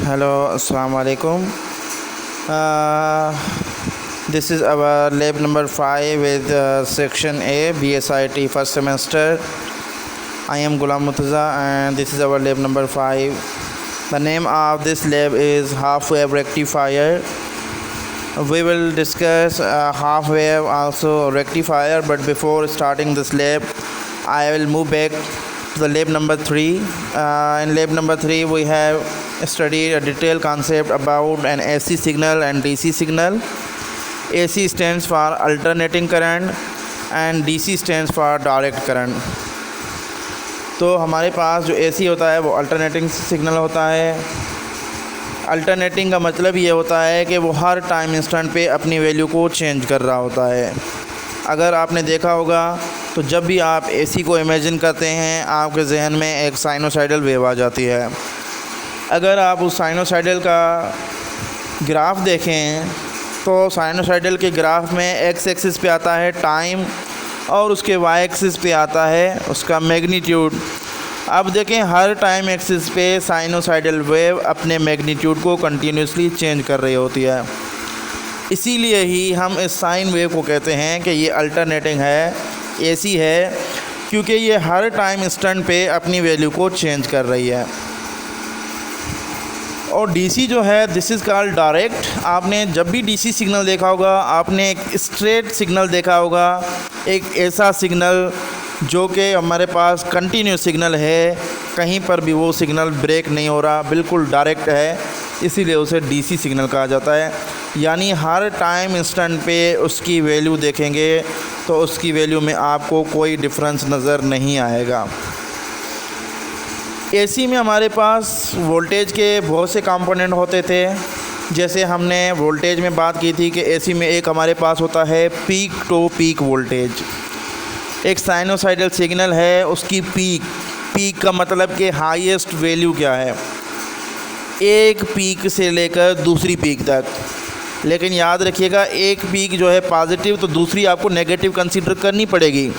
Hello, Assalamu alaikum. This is our lab number 5 with section A, BSIT first semester. I am Ghulam Murtaza and this is our lab number 5. The name of this lab is half wave rectifier. We will discuss half wave also rectifier, but before starting this lab I will move back to the lab number 3. In lab number 3 we have studied a detailed concept about an AC signal and DC signal. AC stands for alternating current and DC stands for direct current. तो हमारे पास जो AC होता है वो alternating signal होता है। Alternating का मतलब ये होता है कि वो हर टाइम इंस्टेंट पे अपनी वैल्यू को चेंज कर रहा होता है। अगर आपने देखा होगा तो जब भी आप AC को इमेजिन करते हैं आपके जहन में एक साइनोसाइडल वेव आ जाती है। अगर आप उस साइनोसाइडल का ग्राफ देखें तो साइनोसाइडल के ग्राफ में एक्स एक्सिस पे आता है टाइम और उसके वाई एक्सिस पे आता है उसका मैग्नीट्यूड। अब देखें हर टाइम एक्सिस पे साइनोसाइडल वेव अपने मैग्नीट्यूड को कंटिन्यूसली चेंज कर रही होती है। इसीलिए ही हम इस साइन वेव को कहते हैं कि ये अल्टरनेटिंग है, एसी है, क्योंकि ये हर टाइम इंस्टेंट पे अपनी वैल्यू को चेंज कर रही है। और डीसी जो है दिस इज़ कॉल्ड डायरेक्ट। आपने जब भी डीसी सिग्नल देखा होगा आपने एक स्ट्रेट सिग्नल देखा होगा, एक ऐसा सिग्नल जो कि हमारे पास कंटिन्यूस सिग्नल है, कहीं पर भी वो सिग्नल ब्रेक नहीं हो रहा, बिल्कुल डायरेक्ट है, इसीलिए उसे डीसी सिग्नल कहा जाता है। यानी हर टाइम इंस्टेंट पे उसकी वैल्यू देखेंगे तो उसकी वैल्यू में आपको कोई डिफरेंस नज़र नहीं आएगा। एसी में हमारे पास वोल्टेज के बहुत से कंपोनेंट होते थे। जैसे हमने वोल्टेज में बात की थी कि एसी में एक हमारे पास होता है पीक टू पीक वोल्टेज। एक साइनोसाइडल सिग्नल है, उसकी पीक का मतलब कि हाईएस्ट वैल्यू क्या है, एक पीक से लेकर दूसरी पीक तक। लेकिन याद रखिएगा एक पीक जो है पॉजिटिव तो दूसरी आपको नेगेटिव कंसीडर करनी पड़ेगी।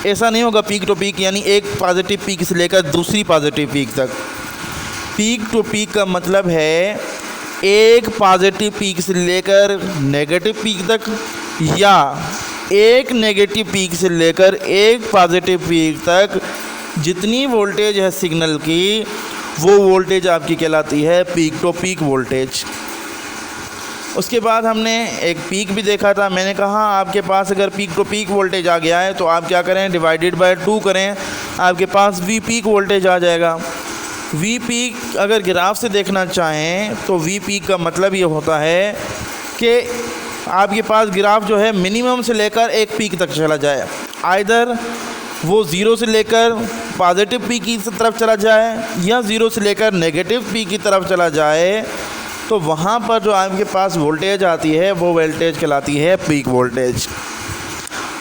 ऐसा नहीं होगा पीक टू पीक यानी एक पॉजिटिव पीक से लेकर दूसरी पॉजिटिव पीक तक। पीक टू पीक का मतलब है एक पॉजिटिव पीक से लेकर नेगेटिव पीक तक या एक नेगेटिव पीक से लेकर एक पॉजिटिव पीक तक जितनी वोल्टेज है सिग्नल की वो वोल्टेज आपकी कहलाती है पीक टू पीक वोल्टेज। उसके बाद हमने एक पीक भी देखा था। मैंने कहा आपके पास अगर पीक टू पीक वोल्टेज आ गया है तो आप क्या करें, डिवाइडेड बाय 2 करें, आपके पास वी पीक वोल्टेज आ जाएगा। वी पीक अगर ग्राफ से देखना चाहें तो वी पीक का मतलब ये होता है कि आपके पास ग्राफ जो है मिनिमम से लेकर एक पीक तक चला जाए, आइदर वो ज़ीरो से लेकर पॉजिटिव पीक की तरफ चला जाए या ज़ीरो से लेकर नेगेटिव पीक की तरफ चला जाए, तो वहाँ पर जो आपके पास वोल्टेज आती है वो वोल्टेज कहलाती है peak voltage.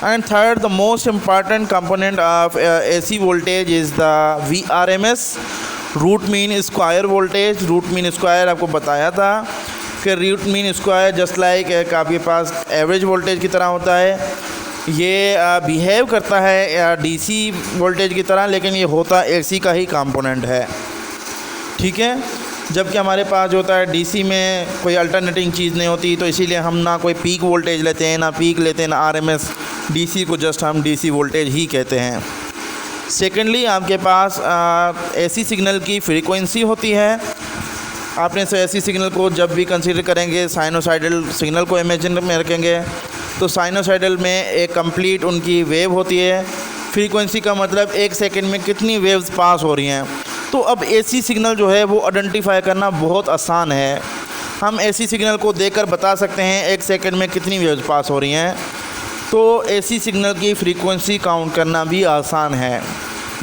And third the most important component of AC voltage is the VRMS, root mean square voltage. Root mean square आपको बताया था कि root mean square just like एक आपके पास एवरेज वोल्टेज की तरह होता है। ये बिहेव करता है डीसी वोल्टेज की तरह, लेकिन ये होता एसी का ही कंपोनेंट है, ठीक है। जबकि हमारे पास जो होता है डीसी में कोई अल्टरनेटिंग चीज़ नहीं होती, तो इसीलिए हम ना कोई पीक वोल्टेज लेते हैं ना पीक लेते हैं ना आरएमएस। डीसी को जस्ट हम डीसी वोल्टेज ही कहते हैं। सेकेंडली आपके पास एसी सिग्नल की फ्रीक्वेंसी होती है। आपने एसी सिग्नल को जब भी कंसीडर करेंगे साइनोसाइडल सिग्नल को इमेजिन में रखेंगे तो साइनोसाइडल में एक कंप्लीट उनकी वेव होती है। फ्रीक्वेंसी का मतलब एक सेकेंड में कितनी वेव्स पास हो रही हैं। तो अब एसी सिग्नल जो है वो आइडेंटिफाई करना बहुत आसान है। हम एसी सिग्नल को देखकर बता सकते हैं एक सेकंड में कितनी वेव्स पास हो रही हैं। तो एसी सिग्नल की फ्रीक्वेंसी काउंट करना भी आसान है,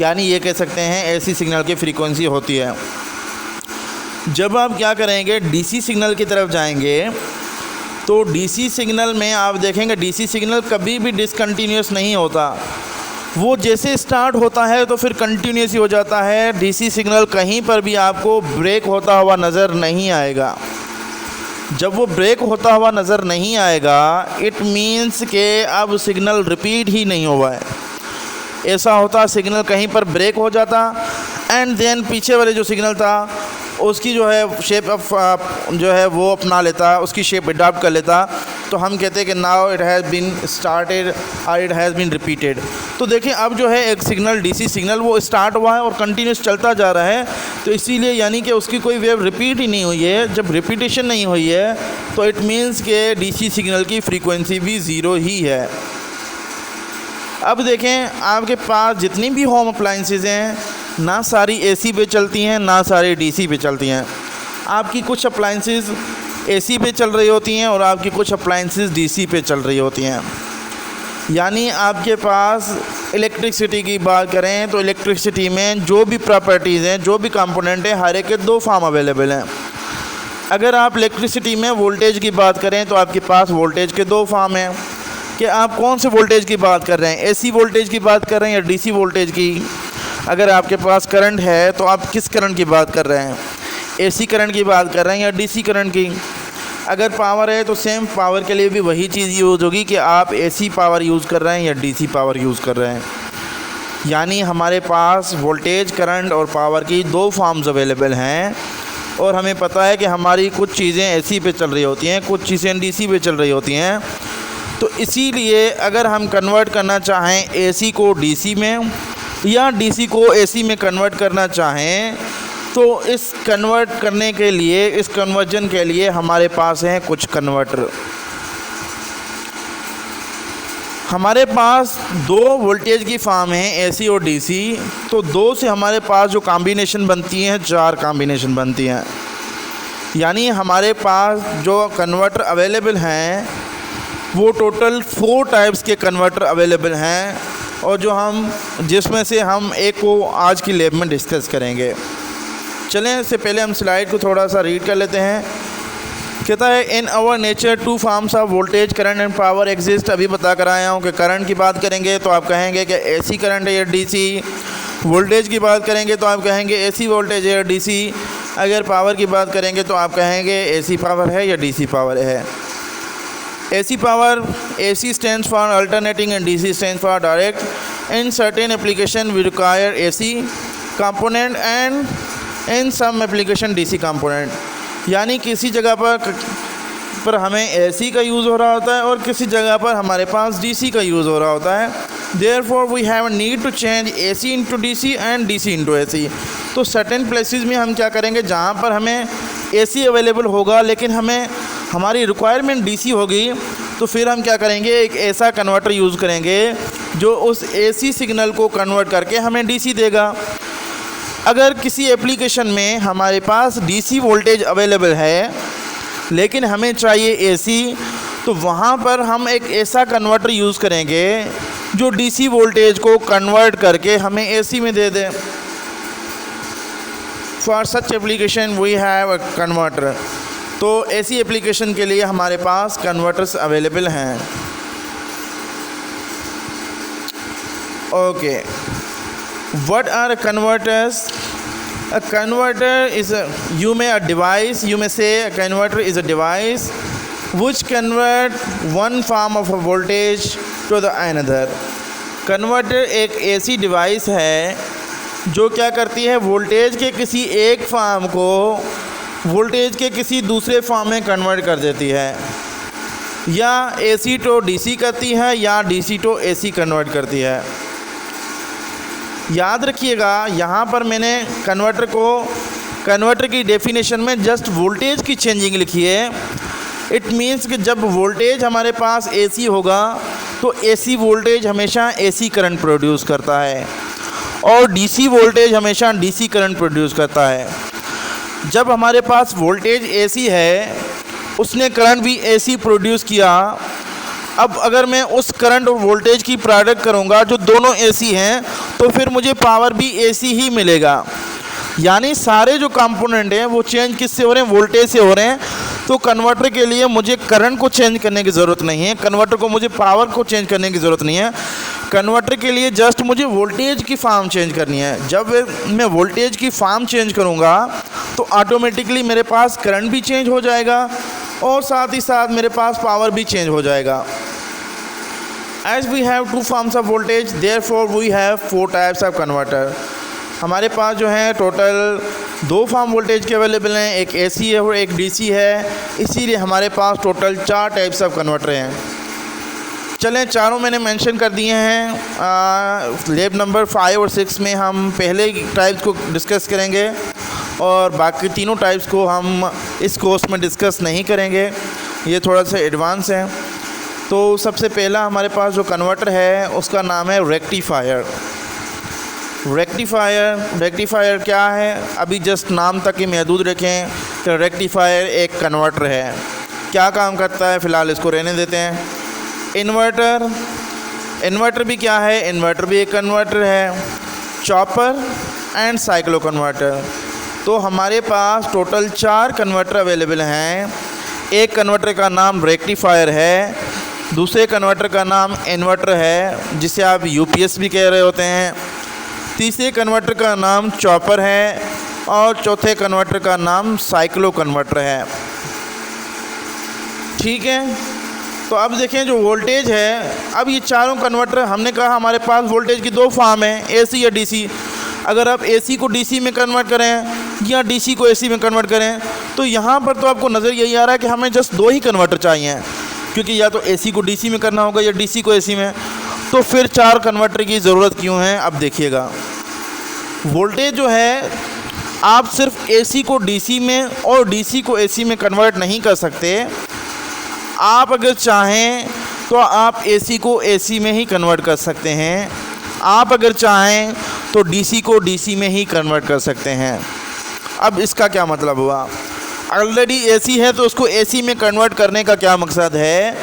यानी ये कह सकते हैं एसी सिग्नल की फ्रीक्वेंसी होती है। जब आप क्या करेंगे डीसी सिग्नल की तरफ जाएंगे तो डीसी सिग्नल में आप देखेंगे डीसी सिग्नल कभी भी डिसकंटिन्यूस नहीं होता। वो जैसे स्टार्ट होता है तो फिर कंटिन्यूस ही हो जाता है। डीसी सिग्नल कहीं पर भी आपको ब्रेक होता हुआ नज़र नहीं आएगा। जब वो ब्रेक होता हुआ नज़र नहीं आएगा इट मीन्स के अब सिग्नल रिपीट ही नहीं हुआ है। ऐसा होता सिग्नल कहीं पर ब्रेक हो जाता एंड देन पीछे वाले जो सिग्नल था उसकी जो है शेप जो है वो अपना लेता, उसकी शेप अडॉप्ट कर लेता, तो हम कहते हैं कि now it has been started और इट हैज़ बीन रिपीटेड। तो देखिए अब जो है एक सिग्नल डीसी सिग्नल वो स्टार्ट हुआ है और कंटिन्यूस चलता जा रहा है, तो इसीलिए यानी कि उसकी कोई वेव रिपीट ही नहीं हुई है। जब रिपीटेशन नहीं हुई है तो इट मीन्स के डीसी सिग्नल की फ्रीक्वेंसी भी ज़ीरो ही है। अब देखें आपके पास जितनी भी होम अप्लाइंसेस हैं, ना सारी एसी पे चलती हैं ना सारी डीसी पे चलती हैं। आपकी कुछ अप्लाइंसेस एसी पे चल रही होती हैं और आपकी कुछ अप्लाइंसेस डीसी पे चल रही होती हैं। यानी आपके पास इलेक्ट्रिसिटी की बात करें तो इलेक्ट्रिसिटी में जो भी प्रॉपर्टीज़ हैं, जो भी कंपोनेंट हैं, हर एक के दो फॉर्म अवेलेबल हैं। अगर आप इलेक्ट्रिसिटी में वोल्टेज की बात करें तो आपके पास वोल्टेज के दो फॉर्म हैं कि आप कौन से वोल्टेज की बात कर रहे हैं, एसी वोल्टेज की बात कर रहे हैं या डीसी वोल्टेज की। अगर आपके पास करंट है तो आप किस करंट की बात कर रहे हैं, एसी करंट की बात कर रहे हैं या डीसी करंट की। अगर पावर है तो सेम पावर के लिए भी वही चीज़ यूज़ होगी कि आप एसी पावर यूज़ कर रहे हैं या डीसी पावर यूज़ कर रहे हैं। यानी हमारे पास वोल्टेज, करंट और पावर की दो फॉर्म्स अवेलेबल हैं और हमें पता है कि हमारी कुछ चीज़ें एसी पे चल रही होती हैं, कुछ चीज़ें डीसी पे चल रही होती हैं। तो इसीलिए अगर हम कन्वर्ट करना चाहें एसी को डीसी में या डीसी को एसी में कन्वर्ट करना चाहें तो इस कन्वर्ट करने के लिए, इस कन्वर्जन के लिए हमारे पास हैं कुछ कन्वर्टर। हमारे पास दो वोल्टेज की फॉर्म है एसी और डीसी, तो दो से हमारे पास जो कॉम्बिनेशन बनती हैं, चार कॉम्बिनेशन बनती हैं। यानी हमारे पास जो कन्वर्टर अवेलेबल हैं वो टोटल 4 टाइप्स के कन्वर्टर अवेलेबल हैं और जिसमें से हम एक को आज की लैब में डिस्कस करेंगे। चलें इससे पहले हम स्लाइड को थोड़ा सा रीड कर लेते हैं। कहता है in our nature 2 forms of voltage, current and power exist. अभी बता कर आया हूँ कि करंट की बात करेंगे तो आप कहेंगे कि एसी करंट है या डीसी। वोल्टेज की बात करेंगे तो आप कहेंगे एसी वोल्टेज है या डीसी। अगर पावर की बात करेंगे तो आप कहेंगे एसी पावर है या डीसी पावर है। AC power, AC stands for alternating and DC stands for direct. In certain application we require AC component and in some application DC component. यानी किसी जगह पर हमें AC का यूज़ हो रहा होता है और किसी जगह पर हमारे पास DC का यूज़ हो रहा होता है। Therefore we have a need to change AC into DC and DC into AC. तो certain places में हम क्या करेंगे, जहाँ पर हमें AC अवेलेबल होगा लेकिन हमारी रिक्वायरमेंट डीसी होगी, तो फिर हम क्या करेंगे, एक ऐसा कन्वर्टर यूज़ करेंगे जो उस एसी सिग्नल को कन्वर्ट करके हमें डीसी देगा। अगर किसी एप्लीकेशन में हमारे पास डीसी वोल्टेज अवेलेबल है लेकिन हमें चाहिए एसी, तो वहाँ पर हम एक ऐसा कन्वर्टर यूज़ करेंगे जो डीसी वोल्टेज को कन्वर्ट करके हमें एसी में दे दे। For such application we have a converter. तो ऐसी एप्लीकेशन के लिए हमारे पास कन्वर्टर्स अवेलेबल हैं। Okay, what are converters? A converter is you may say a converter is a device which convert one form of a voltage to the another. Converter एक ऐसी device है जो क्या करती है, वोल्टेज के किसी एक फॉर्म को वोल्टेज के किसी दूसरे फॉर्म में कन्वर्ट कर देती है। या एसी टू डीसी करती है या डीसी टू एसी कन्वर्ट करती है। याद रखिएगा यहाँ पर मैंने कन्वर्टर की डेफिनेशन में जस्ट वोल्टेज की चेंजिंग लिखी है। इट मीन्स कि जब वोल्टेज हमारे पास एसी होगा तो एसी वोल्टेज हमेशा एसी करंट प्रोड्यूस करता है और डीसी वोल्टेज हमेशा डीसी करंट प्रोड्यूस करता है। जब हमारे पास वोल्टेज एसी है, उसने करंट भी एसी प्रोड्यूस किया। अब अगर मैं उस करंट और वोल्टेज की प्रोडक्ट करूंगा जो दोनों एसी हैं, तो फिर मुझे पावर भी एसी ही मिलेगा। यानी सारे जो कंपोनेंट हैं वो चेंज किससे हो रहे हैं, वोल्टेज से हो रहे हैं। तो कन्वर्टर के लिए मुझे करंट को चेंज करने की ज़रूरत नहीं है, कन्वर्टर को मुझे पावर को चेंज करने की ज़रूरत नहीं है। कन्वर्टर के लिए जस्ट मुझे वोल्टेज की फॉर्म चेंज करनी है। जब मैं वोल्टेज की फॉर्म चेंज करूँगा तो ऑटोमेटिकली मेरे पास करंट भी चेंज हो जाएगा और साथ ही साथ मेरे पास पावर भी चेंज हो जाएगा। As we have 2 forms of voltage, therefore we have 4 types of converter. हमारे पास जो है टोटल दो फार्म वोल्टेज के अवेलेबल हैं, एक एसी है और एक डीसी है, इसीलिए हमारे पास टोटल 4 टाइप्स ऑफ कन्वर्टर हैं। चलें, चारों मैंने मेंशन कर दिए हैं। लैब नंबर 5 और 6 में हम पहले टाइप्स को डिस्कस करेंगे और बाकी तीनों टाइप्स को हम इस कोर्स में डिस्कस नहीं करेंगे, ये थोड़ा सा एडवांस है। तो सबसे पहला हमारे पास जो कन्वर्टर है उसका नाम है रेक्टिफायर। रेक्टिफायर क्या है, अभी जस्ट नाम तक ही महदूद रखें तो रेक्टिफायर एक कन्वर्टर है। क्या काम करता है फ़िलहाल इसको रहने देते हैं। इन्वर्टर भी क्या है, इन्वर्टर भी एक कन्वर्टर है। Chopper and cyclo converter. तो हमारे पास टोटल 4 कन्वर्टर अवेलेबल हैं। एक कन्वर्टर का नाम रेक्टिफायर है, दूसरे कन्वर्टर का नाम इन्वर्टर है जिसे आप यूपीएस भी कह रहे होते हैं, तीसरे कन्वर्टर का नाम चॉपर है और चौथे कन्वर्टर का नाम साइक्लो कन्वर्टर है। ठीक है, तो अब देखें जो वोल्टेज है, अब ये चारों कन्वर्टर हमने कहा हमारे पास वोल्टेज की 2 फॉर्म है, एसी या डीसी। अगर आप एसी को डीसी में कन्वर्ट करें या डीसी को एसी में कन्वर्ट करें तो यहाँ पर तो आपको नज़र यही आ रहा है कि हमें जस्ट 2 ही कन्वर्टर चाहिए, क्योंकि या तो एसी को डीसी में करना होगा या डीसी को एसी में। तो फिर 4 कन्वर्टर की ज़रूरत क्यों है। अब देखिएगा, वोल्टेज जो है आप सिर्फ एसी को डीसी में और डीसी को एसी में कन्वर्ट नहीं कर सकते। आप अगर चाहें तो आप एसी को एसी में ही कन्वर्ट कर सकते हैं, आप अगर चाहें तो डीसी को डीसी में ही कन्वर्ट कर सकते हैं। अब इसका क्या मतलब हुआ, ऑलरेडी एसी है तो उसको एसी में कन्वर्ट करने का क्या मकसद है।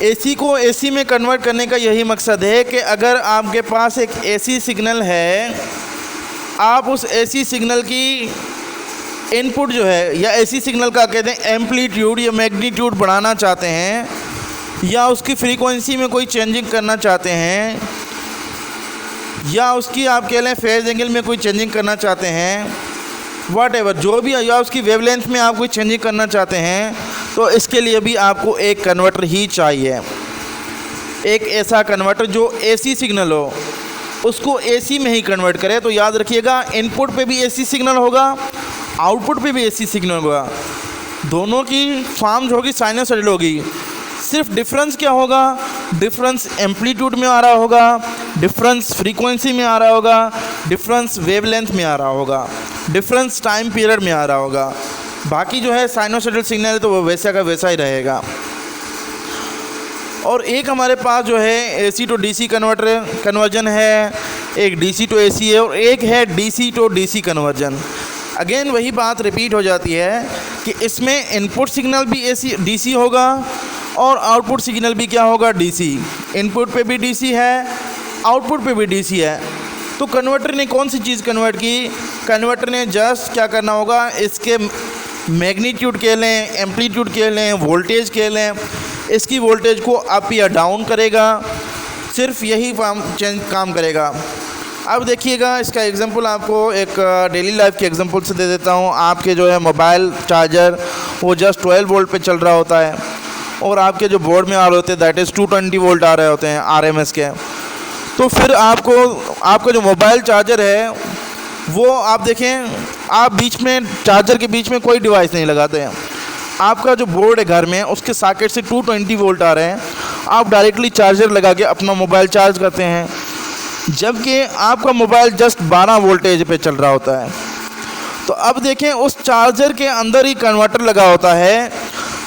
एसी को एसी में कन्वर्ट करने का यही मकसद है कि अगर आपके पास एक एसी सिग्नल है, आप उस एसी सिग्नल की इनपुट जो है या एसी सिग्नल का कहते हैं एम्पलीट्यूड या मैग्नीट्यूड बढ़ाना चाहते हैं या उसकी फ्रीक्वेंसी में कोई चेंजिंग करना चाहते हैं या उसकी आप कह लें फेज एंगल में कोई चेंजिंग करना चाहते हैं, व्हाटएवर जो भी, या उसकी वेवलेंथ में आप कोई चेंजिंग करना चाहते हैं, तो इसके लिए भी आपको एक कन्वर्टर ही चाहिए। एक ऐसा कन्वर्टर जो एसी सिग्नल हो उसको एसी में ही कन्वर्ट करे। तो याद रखिएगा, इनपुट पे भी एसी सिग्नल होगा, आउटपुट पे भी एसी सिग्नल होगा, दोनों की फॉर्म जो होगी साइनसॉइडल होगी। सिर्फ डिफरेंस क्या होगा, डिफरेंस एम्पलीट्यूड में आ रहा होगा, डिफरेंस फ्रीक्वेंसी में आ रहा होगा, डिफरेंस वेवलेंथ में आ रहा होगा, डिफरेंस टाइम पीरियड में आ रहा होगा। बाकी जो है साइनसॉइडल सिग्नल है तो वो वैसा का वैसा ही रहेगा। और एक हमारे पास जो है एसी टू डीसी कन्वर्जन है, एक डीसी टू एसी है और एक है DC to DC conversion. Again वही बात रिपीट हो जाती है कि इसमें इनपुट सिग्नल भी एसी डीसी होगा और आउटपुट सिग्नल भी क्या होगा, डीसी। इनपुट पे भी डीसी है, आउटपुट पे भी डीसी है। तो कन्वर्टर ने कौन सी चीज़ कन्वर्ट की, कन्वर्टर ने जस्ट क्या करना होगा, इसके मैग्नीट्यूड कह लें, एम्पलीट्यूड कह लें, वोल्टेज कह लें, इसकी वोल्टेज को अप या डाउन करेगा, सिर्फ यही काम करेगा। अब देखिएगा, इसका एग्जांपल आपको एक डेली लाइफ के एग्जांपल से दे देता हूँ। आपके जो है मोबाइल चार्जर वो जस्ट 12 वोल्ट पे चल रहा होता है और आपके जो बोर्ड में आ रहे होते हैं दैट इज़ 220 वोल्ट आ रहे होते हैं आरएमएस के। तो फिर आपका जो मोबाइल चार्जर है वो आप देखें, आप बीच में चार्जर के बीच में कोई डिवाइस नहीं लगाते हैं। आपका जो बोर्ड है घर में उसके सॉकेट से 220 वोल्ट आ रहे हैं, आप डायरेक्टली चार्जर लगा के अपना मोबाइल चार्ज करते हैं, जबकि आपका मोबाइल जस्ट 12 वोल्टेज पे चल रहा होता है। तो अब देखें, उस चार्जर के अंदर ही कन्वर्टर लगा होता है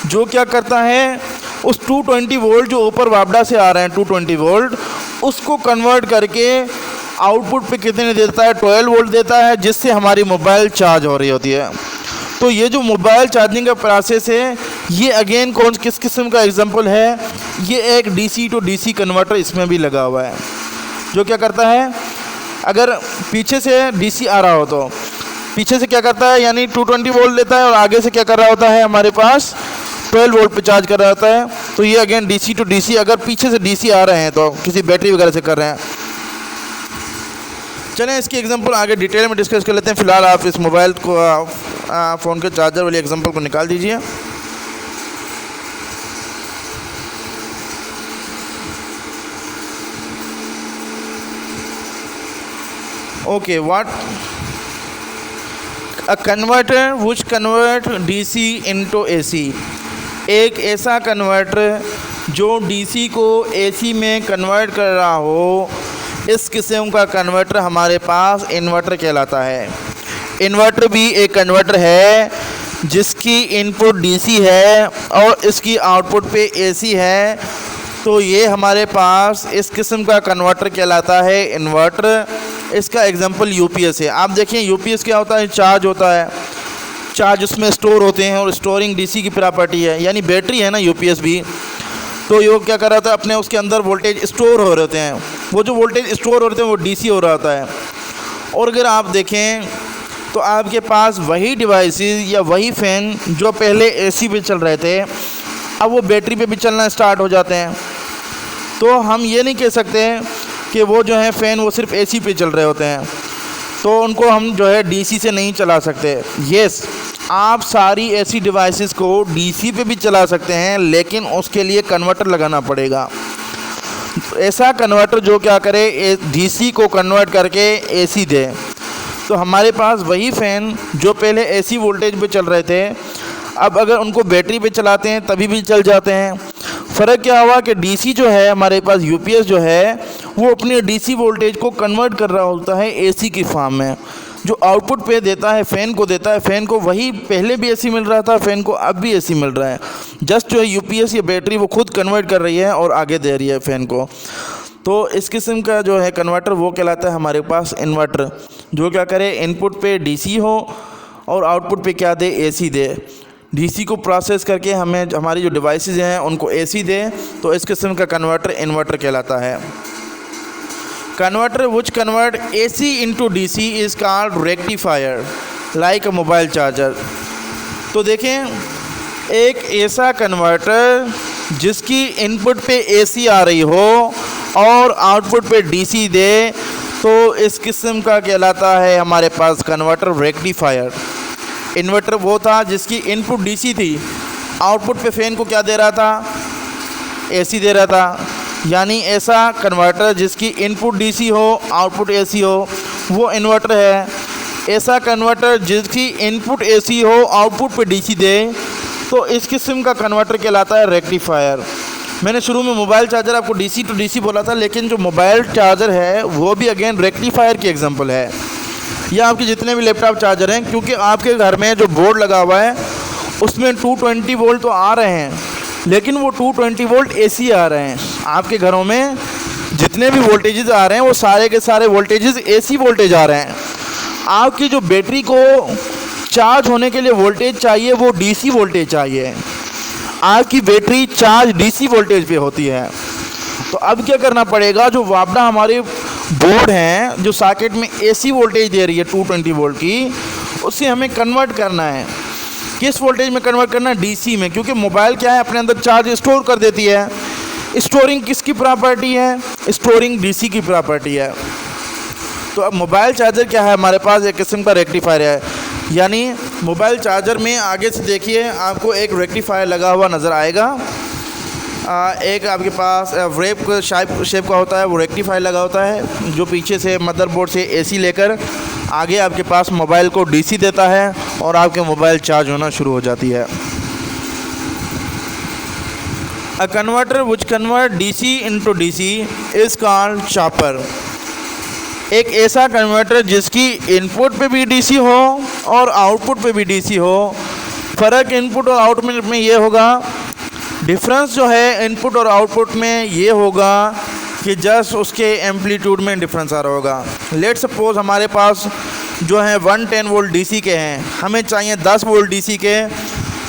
जो क्या करता है, उस 220 वोल्ट जो ऊपर वापडा से आ रहे हैं 220 वोल्ट, उसको कन्वर्ट करके आउटपुट पे कितने देता है, 12 वोल्ट देता है, जिससे हमारी मोबाइल चार्ज हो रही होती है। तो ये जो मोबाइल चार्जिंग का प्रोसेस है, ये अगेन किस किस्म का एग्जांपल है, ये एक डीसी टू डीसी कन्वर्टर इसमें भी लगा हुआ है, जो क्या करता है, अगर पीछे से डीसी आ रहा हो तो पीछे से क्या करता है, यानी 220 वोल्ट लेता है और आगे से क्या कर रहा होता है, हमारे पास 12 वोल्ट पे चार्ज कर रहा होता है। तो ये अगेन डीसी टू डीसी, अगर पीछे से डीसी आ रहे हैं तो किसी बैटरी वगैरह से कर रहे हैं। चलें इसकी एग्जांपल आगे डिटेल में डिस्कस कर लेते हैं। फ़िलहाल आप इस मोबाइल को फ़ोन के चार्जर वाली एग्जांपल को निकाल दीजिए। Okay, a converter which convert DC into AC, एक ऐसा कन्वर्टर जो डीसी को एसी में कन्वर्ट कर रहा हो, इस किस्म का कन्वर्टर हमारे पास इन्वर्टर कहलाता है। इन्वर्टर भी एक कन्वर्टर है जिसकी इनपुट डीसी है और इसकी आउटपुट पे एसी है, तो ये हमारे पास इस किस्म का कन्वर्टर कहलाता है इन्वर्टर। इसका एग्जांपल यूपीएस है। आप देखें यूपीएस क्या होता है, चार्ज होता है, चार्ज उसमें स्टोर होते हैं और स्टोरिंग डीसी की प्रॉपर्टी है, यानी बैटरी है ना यूपीएस भी। तो ये क्या कर रहा था, अपने उसके अंदर वोल्टेज स्टोर हो रहे होते हैं, वो जो वोल्टेज स्टोर हो रहे हैं वो डीसी हो रहा होता है। और अगर आप देखें तो आपके पास वही डिवाइसेस या वही फ़ैन जो पहले एसी पे चल रहे थे, अब वो बैटरी पे भी चलना स्टार्ट हो जाते हैं। तो हम ये नहीं कह सकते कि वो जो है फ़ैन वो सिर्फ एसी पे चल रहे होते हैं, तो उनको हम जो है डीसी से नहीं चला सकते। यस, आप सारी ऐसी डिवाइसेस को डीसी पे भी चला सकते हैं, लेकिन उसके लिए कन्वर्टर लगाना पड़ेगा। ऐसा कन्वर्टर जो क्या करे, डीसी को कन्वर्ट करके एसी दे। तो हमारे पास वही फ़ैन जो पहले एसी वोल्टेज पे चल रहे थे, अब अगर उनको बैटरी पे चलाते हैं तभी भी चल जाते हैं। फ़र्क क्या हुआ कि डीसी जो है हमारे पास यूपीएस जो है वो अपने डीसी वोल्टेज को कन्वर्ट कर रहा होता है एसी की फॉर्म में, जो आउटपुट पे देता है फ़ैन को देता है। फ़ैन को वही पहले भी एसी मिल रहा था, फ़ैन को अब भी एसी मिल रहा है, जस्ट जो है यूपीएस या बैटरी वो खुद कन्वर्ट कर रही है और आगे दे रही है फ़ैन को। तो इस किस्म का जो है कन्वर्टर वो कहलाता है हमारे पास इन्वर्टर, जो क्या करे, इनपुट पे डीसी हो और आउटपुट पे क्या दे, एसी दे। डीसी को प्रोसेस करके हमें हमारी जो डिवाइसेस हैं उनको एसी दे, तो इस किस्म का कन्वर्टर इन्वर्टर कहलाता है। Converter which convert AC into DC is called rectifier, like a mobile charger. तो देखें, एक ऐसा कन्वर्टर जिसकी इनपुट पे एसी आ रही हो और आउटपुट पे डीसी दे, तो इस किस्म का कहलाता है हमारे पास कन्वर्टर रेक्टिफायर। इन्वर्टर वो था जिसकी इनपुट डीसी थी, आउटपुट पे फ़ैन को क्या दे रहा था, एसी दे रहा था। यानी ऐसा कन्वर्टर जिसकी इनपुट डीसी हो आउटपुट एसी हो, वो इन्वर्टर है। ऐसा कन्वर्टर जिसकी इनपुट एसी हो आउटपुट पे डीसी दे, तो इस किस्म का कन्वर्टर कहलाता है रेक्टिफायर। मैंने शुरू में मोबाइल चार्जर आपको डीसी टू डीसी बोला था, लेकिन जो मोबाइल चार्जर है वो भी अगेन रेक्टिफायर की एग्जांपल है। या आपके जितने भी लैपटॉप चार्जर हैं, क्योंकि आपके घर में जो बोर्ड लगा हुआ है उसमें 220 वोल्ट तो आ रहे हैं, लेकिन वो 220 वोल्ट एसी आ रहे हैं। आपके घरों में जितने भी वोल्टेजेस आ रहे हैं वो सारे के सारे वोल्टेजेस एसी वोल्टेज आ रहे हैं। आपकी जो बैटरी को चार्ज होने के लिए वोल्टेज चाहिए वो डीसी वोल्टेज चाहिए। आपकी बैटरी चार्ज डीसी वोल्टेज पे होती है। तो अब क्या करना पड़ेगा, जो वापडा हमारे बोर्ड हैं जो सॉकेट में एसी वोल्टेज दे रही है 220 वोल्ट की, उससे हमें कन्वर्ट करना है। किस वोल्टेज में कन्वर्ट करना है, डीसी में, क्योंकि मोबाइल क्या है अपने अंदर चार्ज स्टोर कर देती है। स्टोरिंग किसकी प्रॉपर्टी है, स्टोरिंग डीसी की प्रॉपर्टी है। तो अब मोबाइल चार्जर क्या है, हमारे पास एक किस्म का रेक्टिफायर है। यानी मोबाइल चार्जर में आगे से देखिए आपको एक रेक्टिफायर लगा हुआ नज़र आएगा। एक आपके पास वेब शेप का होता है, वो रेक्टिफायर लगा होता है, जो पीछे से मदरबोर्ड से एसी लेकर आगे आपके पास मोबाइल को डीसी देता है और आपके मोबाइल चार्ज होना शुरू हो जाती है। अ converter which convert DC into DC is called chopper. एक ऐसा कन्वर्टर जिसकी इनपुट पे भी डीसी हो और आउटपुट पे भी डीसी हो। फ़र्क इनपुट और आउटपुट में ये होगा, डिफरेंस जो है इनपुट और आउटपुट में ये होगा कि जस्ट उसके एम्पलीट्यूड में डिफरेंस आ रहा होगा। लेट सपोज हमारे पास जो है 110 वोल्ट डीसी के हैं, हमें चाहिए 10 वोल्ट डीसी के,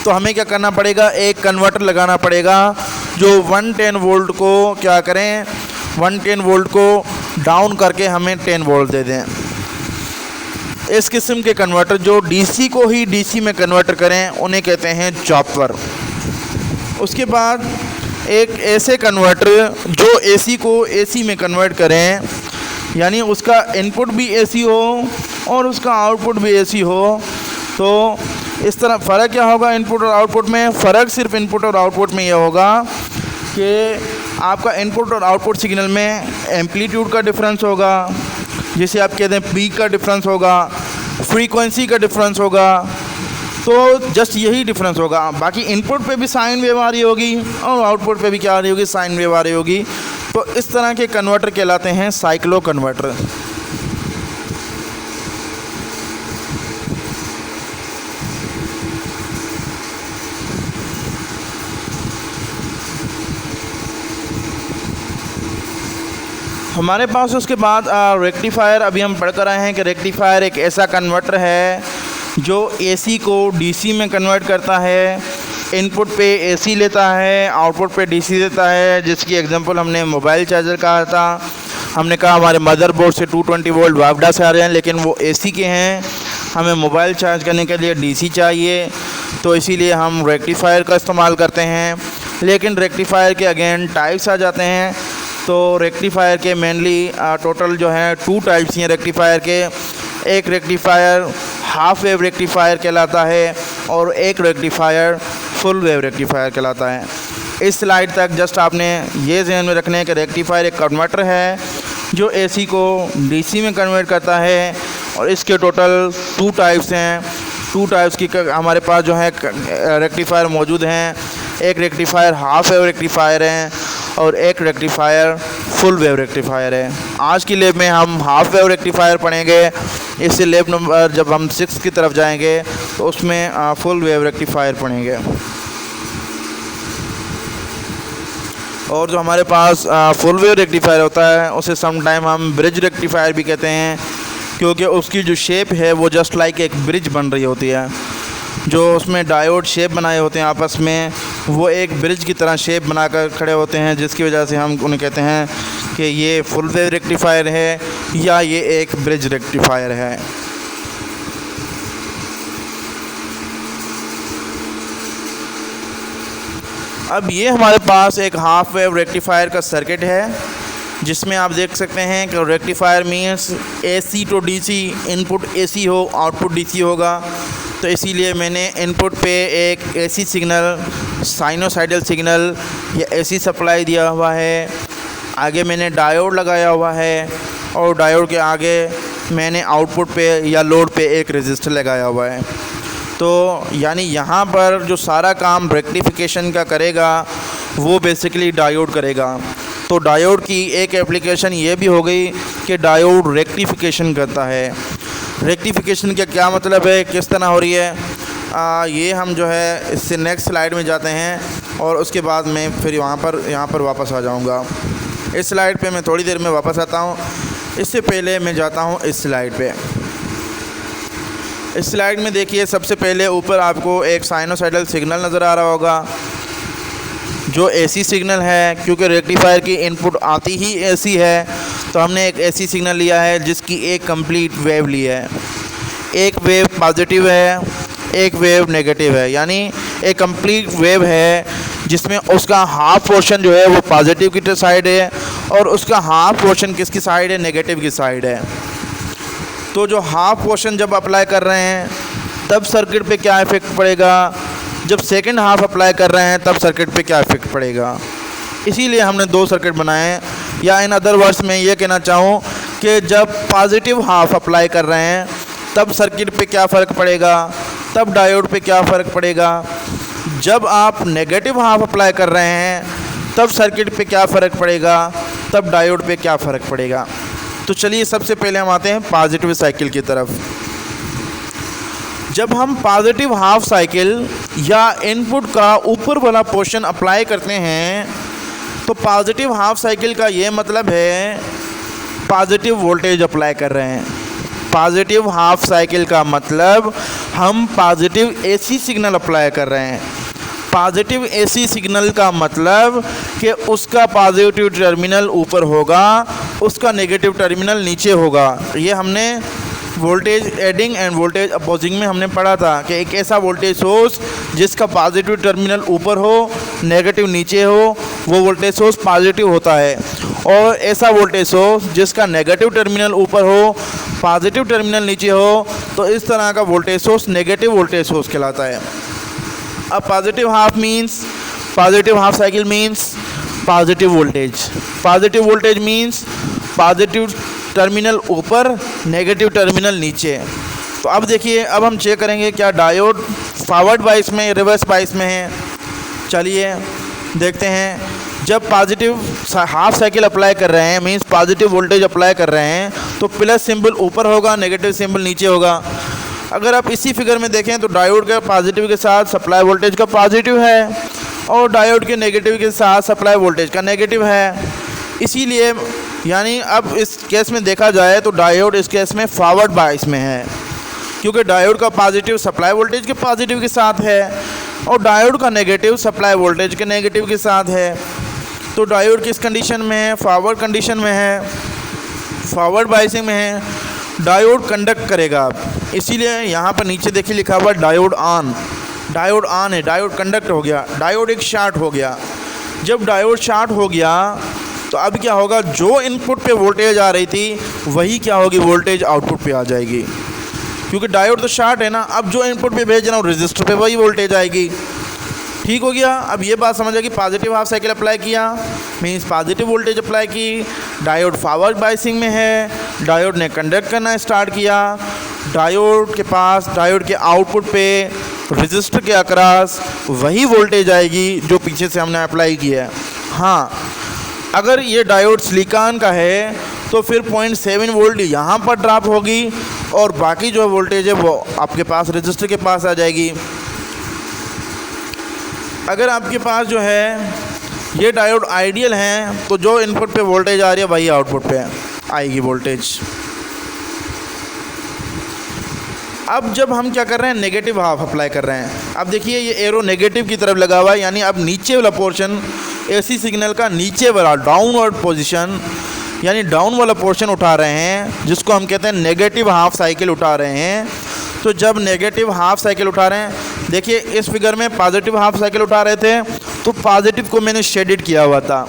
तो हमें क्या करना पड़ेगा, एक कन्वर्टर लगाना पड़ेगा जो 110 वोल्ट को क्या करें, 110 वोल्ट को डाउन करके हमें 10 वोल्ट दे दें। इस किस्म के कन्वर्टर जो डीसी को ही डीसी में कन्वर्टर करें उन्हें कहते हैं चॉपर। उसके बाद एक ऐसे कन्वर्टर जो एसी को एसी में कन्वर्ट करें, यानी उसका इनपुट भी एसी हो और उसका आउटपुट भी एसी हो। तो इस तरह फ़र्क क्या होगा इनपुट और आउटपुट में, फ़र्क सिर्फ इनपुट और आउटपुट में यह होगा कि आपका इनपुट और आउटपुट सिग्नल में एम्पलीट्यूड का डिफरेंस होगा, जिसे आप कहते हैं पीक का डिफरेंस होगा, फ्रीक्वेंसी का डिफरेंस होगा, तो जस्ट यही डिफरेंस होगा। बाकी इनपुट पे भी साइन वेव आ रही होगी और आउटपुट पे भी क्या आ रही होगी, साइन वेव आ रही होगी। तो इस तरह के कन्वर्टर कहलाते हैं साइक्लो कन्वर्टर। हमारे पास उसके बाद रेक्टिफायर। अभी हम पढ़ कर आए हैं कि रेक्टिफायर एक ऐसा कन्वर्टर है जो एसी को डीसी में कन्वर्ट करता है। इनपुट पे एसी लेता है, आउटपुट पे डीसी देता है, जिसकी एग्जांपल हमने मोबाइल चार्जर कहा था। हमने कहा हमारे मदरबोर्ड से 220 वोल्ट वापडा से आ रहे हैं, लेकिन वो एसी के हैं, हमें मोबाइल चार्ज करने के लिए डीसी चाहिए, तो इसीलिए हम रेक्टिफायर का इस्तेमाल करते हैं। लेकिन रेक्टिफायर के अगेन टाइप्स आ जाते हैं। तो रेक्टिफायर के मेनली टोटल जो है 2 टाइप्स हैं रेक्टिफायर के। एक रेक्टिफायर हाफ वेव रेक्टिफायर कहलाता है और एक रेक्टिफायर फुल वेव रेक्टिफायर कहलाता है। इस स्लाइड तक जस्ट आपने ये ध्यान में रखना है कि रेक्टिफायर एक कन्वर्टर है जो एसी को डीसी में कन्वर्ट करता है, और इसके टोटल 2 टाइप्स हैं। 2 टाइप्स की हमारे पास जो है रेक्टिफायर मौजूद हैं। एक रेक्टिफायर हाफ वेव रेक्टिफायर है और एक रेक्टिफायर फुल वेव रेक्टिफायर है। आज की लैब में हम हाफ वेव रेक्टिफायर पढ़ेंगे। इससे लैब नंबर जब हम 6 की तरफ जाएंगे तो उसमें फुल वेव रेक्टिफायर पढ़ेंगे। और जो हमारे पास फुल वेव रेक्टिफायर होता है उसे सम टाइम हम ब्रिज रेक्टिफायर भी कहते हैं, क्योंकि उसकी जो शेप है वो जस्ट लाइक एक ब्रिज बन रही होती है। जो उसमें डायोड शेप बनाए होते हैं आपस में, वो एक ब्रिज की तरह शेप बनाकर खड़े होते हैं, जिसकी वजह से हम उन्हें कहते हैं कि ये फुल वेव रेक्टिफायर है या ये एक ब्रिज रेक्टिफायर है। अब ये हमारे पास एक हाफ वेव रेक्टिफायर का सर्किट है, जिसमें आप देख सकते हैं कि rectifier means AC to DC, input AC हो आउटपुट डीसी होगा। तो इसीलिए मैंने इनपुट पे एक एसी सिग्नल, साइनोसाइडल सिग्नल या एसी सप्लाई दिया हुआ है। आगे मैंने डायोड लगाया हुआ है और डायोड के आगे मैंने आउटपुट पे या लोड पे एक रेजिस्टर लगाया हुआ है। तो यानी यहाँ पर जो सारा काम रेक्टिफिकेशन का करेगा वो बेसिकली डायोड करेगा। तो डायोड की एक एप्लीकेशन ये भी हो गई कि डायोड रेक्टिफिकेशन करता है। रेक्टिफिकेशन का क्या मतलब है, किस तरह हो रही है, ये हम जो है इससे नेक्स्ट स्लाइड में जाते हैं और उसके बाद मैं फिर यहाँ पर वापस आ जाऊँगा। इस स्लाइड पे मैं थोड़ी देर में वापस आता हूँ। इससे पहले मैं जाता हूँ इस स्लाइड पे। इस स्लाइड में देखिए, सबसे पहले ऊपर आपको एक साइनोसाइडल सिग्नल नज़र आ रहा होगा जो एसी सिग्नल है, क्योंकि रेक्टिफायर की इनपुट आती ही एसी है। तो हमने एक एसी सिग्नल लिया है जिसकी एक कंप्लीट वेव ली है। एक वेव पॉजिटिव है, एक वेव नेगेटिव है, यानी एक कंप्लीट वेव है जिसमें उसका हाफ पोर्शन जो है वो पॉजिटिव की साइड है और उसका हाफ पोर्शन किसकी साइड है, नेगेटिव की साइड है। तो जो हाफ पोर्शन जब अप्लाई कर रहे हैं तब सर्किट पे क्या इफ़ेक्ट पड़ेगा, जब सेकंड हाफ अप्लाई कर रहे हैं तब सर्किट पे क्या इफ़ेक्ट पड़ेगा। इसीलिए हमने 2 सर्किट बनाए हैं। या इन अदर वर्ड्स में ये कहना चाहूँ कि जब पॉजिटिव हाफ अप्लाई कर रहे हैं तब सर्किट पे क्या फ़र्क पड़ेगा, तब डायोड पे क्या फ़र्क पड़ेगा। जब आप नेगेटिव हाफ अप्लाई कर रहे हैं तब सर्किट पे क्या फ़र्क पड़ेगा, तब डायोड पे क्या फ़र्क पड़ेगा। तो चलिए सबसे पहले हम आते हैं पॉजिटिव साइकिल की तरफ। जब हम पॉजिटिव हाफ साइकिल या इनपुट का ऊपर वाला पोर्शन अप्लाई करते हैं तो पॉजिटिव हाफ साइकिल का ये मतलब है पॉजिटिव वोल्टेज अप्लाई कर रहे हैं। पॉजिटिव हाफ साइकिल का मतलब हम पॉजिटिव एसी सिग्नल अप्लाई कर रहे हैं। पॉजिटिव एसी सिग्नल का मतलब कि उसका पॉजिटिव टर्मिनल ऊपर होगा, उसका नेगेटिव टर्मिनल नीचे होगा। ये हमने voltage adding end voltage opposing में हमने पढ़ा था कि एक ऐसा वोल्टेज सोर्स जिसका पॉजिटिव टर्मिनल ऊपर हो, नेगेटिव नीचे हो, वो वोल्टेज सोर्स पॉजिटिव होता है। और ऐसा वोल्टेज सोर्स जिसका नेगेटिव टर्मिनल ऊपर हो, पॉजिटिव टर्मिनल नीचे हो, तो इस तरह का voltage source negative voltage source कहलाता है। अब positive half cycle means positive voltage means positive terminal ऊपर, नेगेटिव टर्मिनल नीचे। तो अब देखिए, अब हम चेक करेंगे क्या डायोड फॉरवर्ड बाइस में रिवर्स बाइस में है। चलिए देखते हैं। जब पॉजिटिव हाफ साइकिल अप्लाई कर रहे हैं, मींस पॉजिटिव वोल्टेज अप्लाई कर रहे हैं, तो प्लस सिंबल ऊपर होगा, नेगेटिव सिंबल नीचे होगा। अगर आप इसी फिगर में देखें तो डायोड के पॉजिटिव के साथ सप्लाई वोल्टेज का पॉजिटिव है और डायोड के नेगेटिव के साथ सप्लाई वोल्टेज का नेगेटिव है। इसीलिए यानी अब इस केस में देखा जाए तो डायोड इस केस में फॉरवर्ड बाइस में है, क्योंकि डायोड का पॉजिटिव सप्लाई वोल्टेज के पॉजिटिव के साथ है और डायोड का नेगेटिव सप्लाई वोल्टेज के नेगेटिव के साथ है। तो डायोड किस कंडीशन में है? फॉरवर्ड कंडीशन में है, फॉरवर्ड बाइसिंग में है। डायोड कंडक्ट करेगा, इसीलिए यहाँ पर नीचे देखिए लिखा हुआ डायोड ऑन। डायोड ऑन है, डायोड कंडक्ट हो गया, डायोड एक शॉर्ट हो गया। जब डायोड शॉर्ट हो गया तो अब क्या होगा, जो इनपुट पे वोल्टेज आ रही थी वही क्या होगी, वोल्टेज आउटपुट पे आ जाएगी, क्योंकि डायोड तो शॉर्ट है ना। अब जो इनपुट पे भेज रहा हूँ रजिस्टर पे वही वोल्टेज आएगी। ठीक हो गया। अब ये बात समझ आ कि पॉजिटिव हाफ साइकिल अप्लाई किया, मीन्स पॉजिटिव वोल्टेज अप्लाई की, डायोड फॉरवर्ड बाइसिंग में है, डायोड ने कंडक्ट करना स्टार्ट किया। डायोड के पास, डायोड के आउटपुट पे रजिस्टर के अक्रॉस वही वोल्टेज आएगी जो पीछे से हमने अप्लाई किया है। हाँ, अगर ये डायोड सिलिकॉन का है तो फिर 0.7 वोल्ट यहाँ पर ड्रॉप होगी और बाकी जो वोल्टेज है वो आपके पास रजिस्टर के पास आ जाएगी। अगर आपके पास जो है ये डायोड आइडियल हैं तो जो इनपुट पे वोल्टेज आ रही है वही आउटपुट पे आएगी वोल्टेज। अब जब हम क्या कर रहे हैं, नेगेटिव हाफ अप्लाई कर रहे हैं। अब देखिए ये एरो नेगेटिव की तरफ लगा हुआ है, यानी अब नीचे वाला पोर्शन एसी सिग्नल का नीचे वाला डाउनवर्ड पोजीशन, यानी डाउन वाला पोर्शन उठा रहे हैं, जिसको हम कहते हैं नेगेटिव हाफ साइकिल उठा रहे हैं। तो जब नेगेटिव हाफ साइकिल उठा रहे हैं, देखिए इस फिगर में पॉजिटिव हाफ साइकिल उठा रहे थे तो पॉजिटिव को मैंने शेडेड किया हुआ था।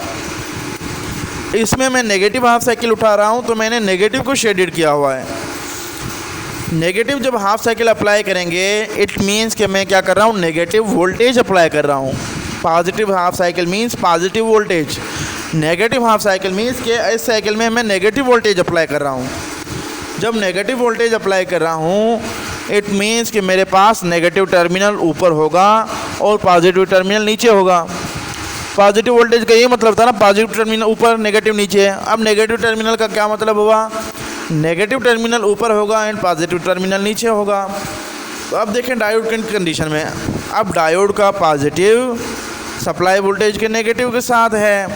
इसमें मैं नेगेटिव हाफ साइकिल उठा रहा हूँ तो मैंने नेगेटिव को शेडेड किया हुआ है। नेगेटिव जब हाफ साइकिल अप्लाई करेंगे इट मीन्स कि मैं क्या कर रहा हूँ, नेगेटिव वोल्टेज अप्लाई कर रहा हूँ। Positive half cycle means positive voltage, negative half cycle means कि इस साइकिल में मैं नेगेटिव वोल्टेज अप्लाई कर रहा हूँ। जब नेगेटिव वोल्टेज अप्लाई कर रहा हूँ इट मीन्स कि मेरे पास नेगेटिव टर्मिनल ऊपर होगा और पॉजिटिव टर्मिनल नीचे होगा। पॉजिटिव वोल्टेज का ये मतलब था ना, पॉजिटिव टर्मिनल ऊपर नेगेटिव नीचे। अब नेगेटिव टर्मिनल का क्या मतलब हुआ, नेगेटिव टर्मिनल ऊपर होगा एंड पॉजिटिव टर्मिनल नीचे होगा। तो अब देखें डायोड की कंडीशन में, अब डायोड का पॉजिटिव सप्लाई वोल्टेज के नेगेटिव के साथ है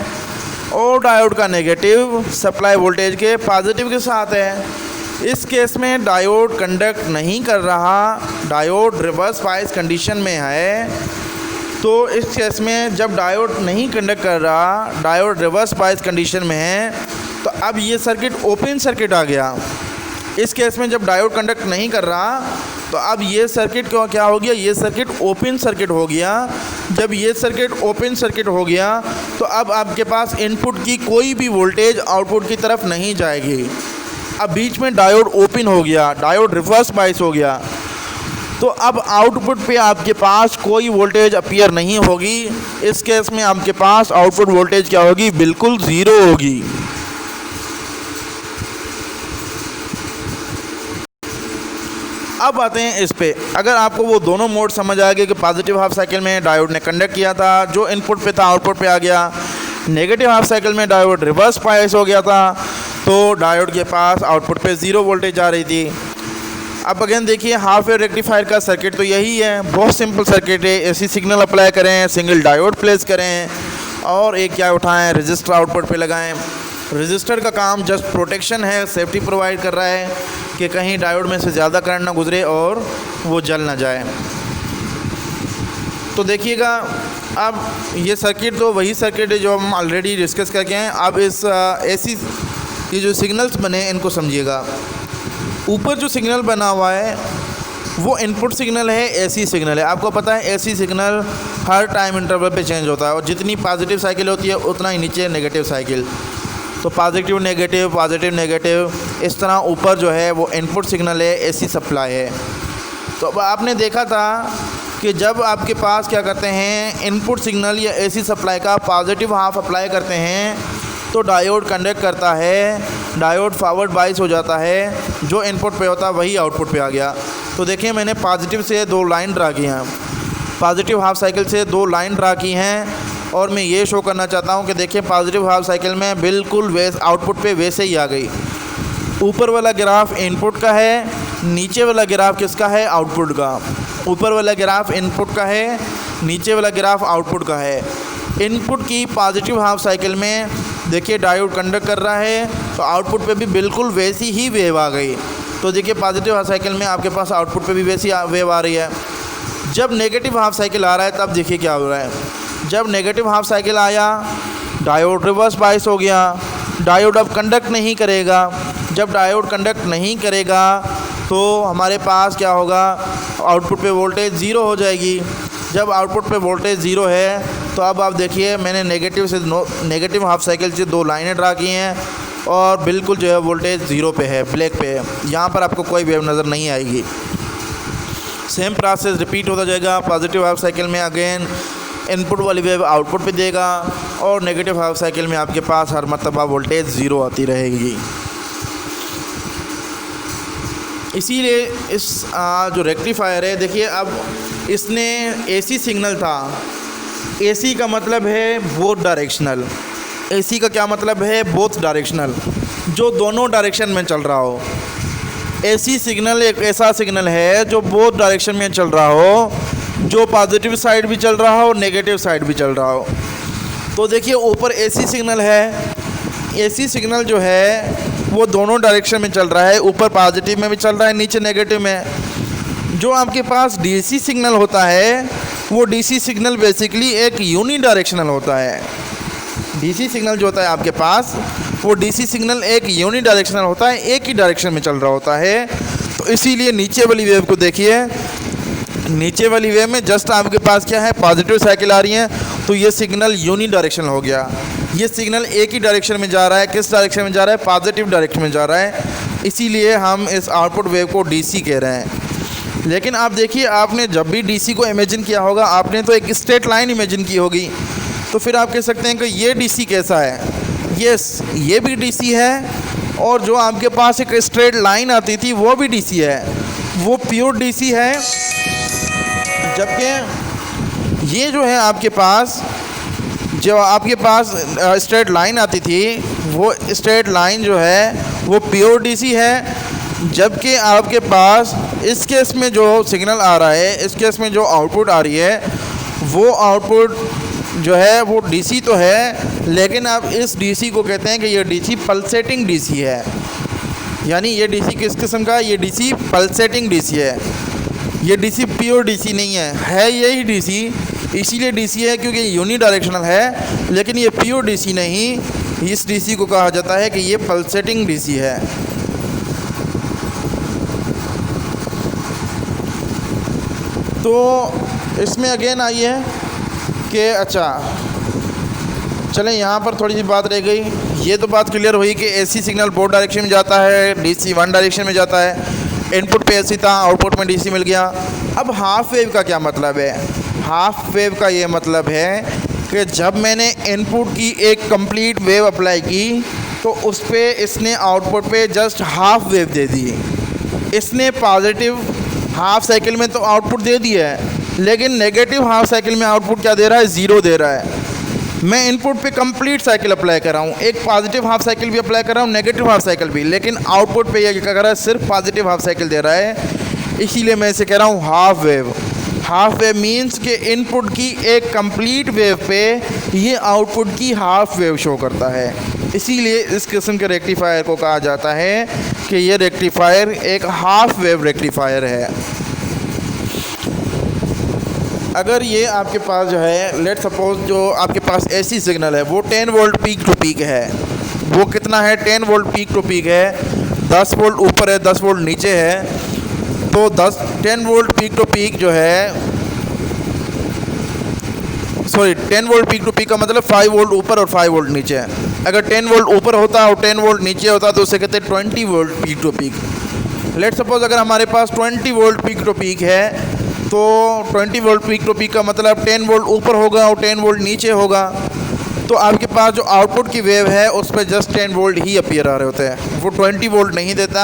और डायोड का नेगेटिव सप्लाई वोल्टेज के पॉजिटिव के साथ है। इस केस में डायोड कंडक्ट नहीं कर रहा, डायोड रिवर्स बायस कंडीशन में है। तो इस केस में जब डायोड नहीं कंडक्ट कर रहा, डायोड रिवर्स बायस कंडीशन में है, तो अब ये सर्किट ओपन सर्किट आ गया। इस केस में जब डायोड कंडक्ट नहीं कर रहा तो अब ये सर्किट क्या हो गया, ये सर्किट ओपन सर्किट हो गया। जब ये सर्किट ओपन सर्किट हो गया तो अब आपके पास इनपुट की कोई भी वोल्टेज आउटपुट की तरफ नहीं जाएगी। अब बीच में डायोड ओपन हो गया, डायोड रिवर्स बायस हो गया, तो अब आउटपुट पे आपके पास कोई वोल्टेज अपीयर नहीं होगी। इस केस में आपके पास आउटपुट वोल्टेज क्या होगी, बिल्कुल ज़ीरो होगी। अब आते हैं इस पे, अगर आपको वो दोनों मोड समझ आ गए कि पॉजिटिव हाफ साइकिल में डायोड ने कंडक्ट किया था, जो इनपुट पे था आउटपुट पे आ गया। नेगेटिव हाफ साइकिल में डायोड रिवर्स बायस हो गया था, तो डायोड के पास आउटपुट पे ज़ीरो वोल्टेज आ रही थी। अब अगेन देखिए हाफ वेव रेक्टिफायर का सर्किट तो यही है, बहुत सिंपल सर्किट है। एसी सिग्नल अप्लाई करें, सिंगल डायोड प्लेस करें और एक क्या उठाएं, रजिस्टर आउटपुट पे लगाएं। रजिस्टर का काम जस्ट प्रोटेक्शन है, सेफ्टी प्रोवाइड कर रहा है कि कहीं डायोड में से ज़्यादा करंट ना गुजरे और वो जल ना जाए। तो देखिएगा अब ये सर्किट तो वही सर्किट है जो हम ऑलरेडी डिस्कस करके हैं। अब इस एसी ये जो सिग्नल्स बने इनको समझिएगा। ऊपर जो सिग्नल बना हुआ है वो इनपुट सिग्नल है, एसी सिग्नल है। आपको पता है एसी सिग्नल हर टाइम इंटरवल पे चेंज होता है और जितनी पॉजिटिव साइकिल होती है उतना ही नीचे नेगेटिव साइकिल। तो पॉजिटिव नेगेटिव इस तरह ऊपर जो है वो इनपुट सिग्नल है, एसी सप्लाई है। तो अब आपने देखा था कि जब आपके पास क्या करते हैं, इनपुट सिग्नल या एसी सप्लाई का पॉजिटिव हाफ अप्लाई करते हैं तो डायोड कंडक्ट करता है, डायोड फॉरवर्ड बाइस हो जाता है, जो इनपुट पे होता है वही आउटपुट पे आ गया। तो देखिए मैंने पॉजिटिव से 2 लाइन ड्रा की हैं, पॉजिटिव हाफ साइकिल से 2 लाइन ड्रा की हैं, और मैं ये शो करना चाहता हूँ कि देखिए पॉजिटिव हाफ साइकिल में बिल्कुल आउटपुट पे वैसे ही आ गई। ऊपर वाला ग्राफ इनपुट का है, नीचे वाला ग्राफ किसका है, आउटपुट का। ऊपर वाला ग्राफ इनपुट का है, नीचे वाला ग्राफ आउटपुट का है। इनपुट की पॉजिटिव हाफ साइकिल में देखिए डायोड कंडक्ट कर रहा है, तो आउटपुट पे भी बिल्कुल वैसी ही वेव आ गई। तो देखिए पॉजिटिव हाफ साइकिल में आपके पास आउटपुट पे भी वैसी वेव आ रही है। जब नेगेटिव हाफ साइकिल आ रहा है तब देखिए क्या हो रहा है। जब नेगेटिव हाफ साइकिल आया, डायोड रिवर्स बाइस हो गया, डायोड अब कंडक्ट नहीं करेगा। जब डायोड कंडक्ट नहीं करेगा तो हमारे पास क्या होगा, आउटपुट पे वोल्टेज ज़ीरो हो जाएगी। जब आउटपुट पे वोल्टेज ज़ीरो है तो अब आप देखिए मैंने नेगेटिव हाफ साइकिल से 2 लाइनें ड्रा की हैं, और बिल्कुल जो है वोल्टेज ज़ीरो पे है, ब्लैक पे है। यहाँ पर आपको कोई वेव नज़र नहीं आएगी। सेम प्रोसेस रिपीट होता जाएगा। पॉजिटिव हाफ साइकिल में अगेन इनपुट वाली वेव आउटपुट पे देगा, और नेगेटिव हाफ साइकिल में आपके पास हर मरतबा वोल्टेज ज़ीरो आती रहेगी। इसीलिए इस जो रेक्टिफायर है, देखिए अब इसने एसी सिग्नल था। एसी का मतलब है बोथ डायरेक्शनल। एसी का क्या मतलब है, बोथ डायरेक्शनल, जो दोनों डायरेक्शन में चल रहा हो। एसी सिग्नल एक ऐसा सिग्नल है जो बोथ डायरेक्शन में चल रहा हो, जो पॉजिटिव साइड भी चल रहा हो, नेगेटिव साइड भी चल रहा हो। तो देखिए ऊपर एसी सिग्नल है, एसी सिग्नल जो है वो दोनों डायरेक्शन में चल रहा है, ऊपर पॉजिटिव में भी चल रहा है, नीचे नेगेटिव में। जो आपके पास डीसी सिग्नल होता है, वो डीसी सिग्नल बेसिकली एक यूनी डायरेक्शनल होता है। डीसी सिग्नल जो होता है आपके पास, वो डीसी सिग्नल एक यूनी डायरेक्शनल होता है, एक ही डायरेक्शन में चल रहा होता है। तो इसीलिए नीचे वाली वेव को देखिए, नीचे वाली वेव में जस्ट आपके पास क्या है, पॉजिटिव साइकिल आ रही है, तो ये सिग्नल यूनी डायरेक्शनल हो गया। ये सिग्नल एक ही डायरेक्शन में जा रहा है। किस डायरेक्शन में जा रहा है, पॉजिटिव डायरेक्शन में जा रहा है। इसीलिए हम इस आउटपुट वेव को डीसी कह रहे हैं। लेकिन आप देखिए, आपने जब भी डीसी को इमेजिन किया होगा, आपने तो एक स्ट्रेट लाइन इमेजिन की होगी। तो फिर आप कह सकते हैं कि ये डीसी कैसा है। यस, ये भी डीसी है, और जो आपके पास एक स्ट्रेट लाइन आती थी वो भी डीसी है, वो प्योर डीसी है। जबकि ये जो है आपके पास, जो आपके पास स्ट्रेट लाइन आती थी, वो स्ट्रेट लाइन जो है वो प्योर डीसी है। जबकि आपके पास इस केस में जो सिग्नल आ रहा है, इस केस में जो आउटपुट आ रही है, वो आउटपुट जो है वो डीसी तो है, लेकिन आप इस डीसी को कहते हैं कि ये डीसी पल्सेटिंग डीसी है। यानी ये डीसी किस किस्म का, ये डीसी पल्सेटिंग डीसी है। ये डीसी प्योर डीसी नहीं है यही डीसी। इसीलिए डीसी है क्योंकि यूनी डायरेक्शनल है, लेकिन ये प्योर डीसी नहीं। इस डीसी को कहा जाता है कि ये पल्सेटिंग डीसी है। तो इसमें अगेन आई है कि अच्छा चलें, यहाँ पर थोड़ी सी बात रह गई। ये तो बात क्लियर हुई कि एसी सिग्नल बोथ डायरेक्शन में जाता है, डीसी वन डायरेक्शन में जाता है। इनपुट पे एसी था, आउटपुट में डीसी मिल गया। अब हाफ वेव का क्या मतलब है? हाफ वेव का ये मतलब है कि जब मैंने इनपुट की एक कंप्लीट वेव अप्लाई की, तो उस पर इसने आउटपुट पे जस्ट हाफ वेव दे दी। इसने पॉजिटिव हाफ साइकिल में तो आउटपुट दे दिया है, लेकिन नेगेटिव हाफ साइकिल में आउटपुट क्या दे रहा है, ज़ीरो दे रहा है। मैं इनपुट पे कंप्लीट साइकिल अप्लाई कर रहा हूँ, एक पॉजिटिव हाफ साइकिल भी अप्लाई कर रहा हूँ, नेगेटिव हाफ साइकिल भी, लेकिन आउटपुट पे ये क्या कर रहा है, सिर्फ पॉजिटिव हाफ साइकिल दे रहा है। इसीलिए मैं इसे कह रहा हूँ half wave. Half wave means कि इनपुट की एक कंप्लीट वेव पे ये आउटपुट की हाफ वेव शो करता है। इसीलिए इस किस्म के रेक्टिफायर को कहा जाता है कि ये रेक्टिफायर एक हाफ वेव रेक्टिफायर है। अगर ये आपके पास जो है, लेट सपोज जो आपके पास एसी सिग्नल है वो 10 वोल्ट पीक टू पीक है, वो कितना है, 10 वोल्ट पीक टू पीक है, 10 वोल्ट ऊपर है, 10 वोल्ट नीचे है। तो 10 वोल्ट पीक टू पीक जो है, sorry 10 volt peak to peak का मतलब 5 वोल्ट ऊपर और 5 वोल्ट नीचे है। अगर 10 वोल्ट ऊपर होता और 10 वोल्ट नीचे होता तो उसे कहते हैं 20 volt peak to peak. Let suppose अगर हमारे पास 20 वोल्ट पीक टू पीक है, तो 20 वोल्ट पीक टू पीक का मतलब 10 वोल्ट ऊपर होगा और 10 वोल्ट नीचे होगा। तो आपके पास जो आउटपुट की वेव है उस पर जस्ट 10 वोल्ट ही अपीयर आ रहे होते हैं। वो 20 वोल्ट नहीं देता,